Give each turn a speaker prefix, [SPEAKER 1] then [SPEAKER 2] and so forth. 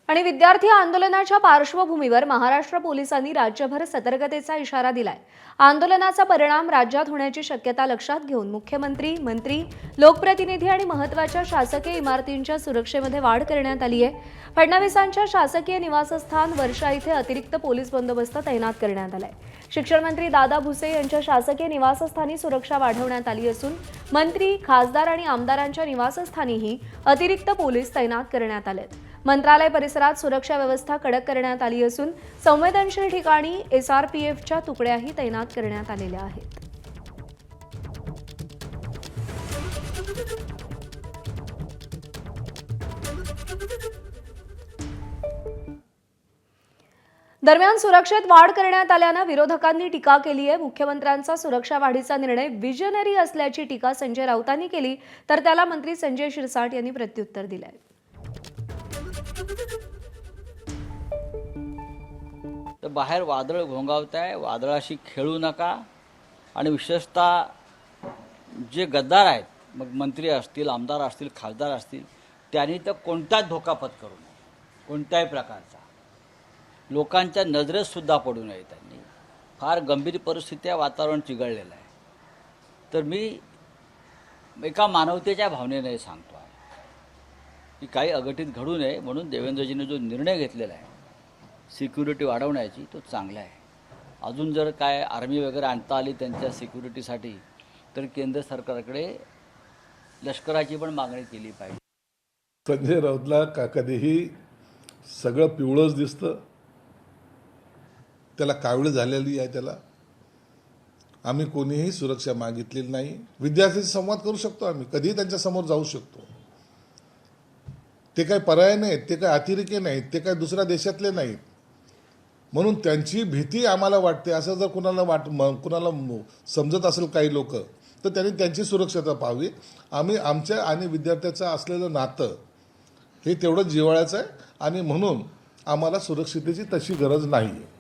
[SPEAKER 1] आणि विद्यार्थी आंदोलनाच्या पार्श्वभूमीवर महाराष्ट्र पोलिसांनी राज्यभर सतर्कतेचा इशारा दिलाय। आंदोलनाचा परिणाम राज्यात होण्याची शक्यता लक्षात घेऊन मुख्यमंत्री, मंत्री, लोकप्रतिनिधी आणि महत्त्वाच्या शासकीय इमारतींच्या सुरक्षेमध्ये वाढ करण्यात आली आहे। फडणवीसांच्या शासकीय निवासस्थान वर्षा इथे अतिरिक्त पोलीस बंदोबस्त तैनात करण्यात आलाय। शिक्षण मंत्री दादा भुसे यांच्या शासकीय निवासस्थानी सुरक्षा वाढवण्यात आली असून मंत्री, खासदार आणि आमदारांच्या निवासस्थानीही अतिरिक्त पोलीस तैनात करण्यात आलेत। मंत्रालय परिसरात सुरक्षा व्यवस्था कडक करण्यात आली असून संवेदनशील ठिकाणी एसआरपीएफच्या तुकड्याही तैनात करण्यात आलेल्या आहेत। दरम्यान सुरक्षेत वाढ करण्यात आल्याने विरोधकांनी टीका केली आहे। मुख्यमंत्र्यांचा सुरक्षा वाढीचा निर्णय विजनरी असल्याची टीका संजय राऊतांनी केली, तर त्याला मंत्री संजय शिरसाट यांनी प्रत्युत्तर दिलंय।
[SPEAKER 2] तर बाहेर वादळ घोंगावत आहे, वादळाशी खेळू नका आणि विशेषतः जे गद्दार आहेत, मग मंत्री असतील, आमदार असतील, खासदार असतील, त्यांनी तर कोणताच धोका पत्करू नये, कोणत्याही प्रकारचा, लोकांच्या नजरेत सुद्धा पडू नये। त्यांनी फार गंभीर परिस्थिती आहे, वातावरण चिघळलेलं आहे। तर मी एका मानवतेच्या भावनेने सांगतो आहे की काही अघटित घडू नये, म्हणून देवेंद्रजींनी जो निर्णय घेतलेला आहे सिक्युरिटी वाढवण्याची, तो चांगला आहे। अजून जर काय आर्मी वगैरे आणता आली त्यांच्या सिक्युरिटीसाठी, तर केंद्र सरकारकडे लष्कराची पण मागणी केली पाहिजे।
[SPEAKER 3] संजय राऊतला कधीही सगळं पिवळंच दिसतं, त्याला कावीळ झालेली आहे। त्याला आम्ही कोणीही सुरक्षा मागितलेली नाही। विद्यार्थ्यांशी संवाद करू शकतो, आम्ही कधीही त्यांच्या समोर जाऊ शकतो। ते काही पर्याय नाहीत, ते काही अतिरेकी नाहीत, ते काही दुसऱ्या देशातले नाहीत, म्हणून त्यांची भीती आम्हाला वाटते। असं जर कुणाला समजत असेल काही लोक, तर त्यांनी त्यांची सुरक्षता पाहावी। आम्ही आमच्या आणि विद्यार्थ्याचं असलेलं नातं हे तेवढं जिव्हाळ्याचं आहे, आणि म्हणून आम्हाला सुरक्षितेची तशी गरज नाही आहे।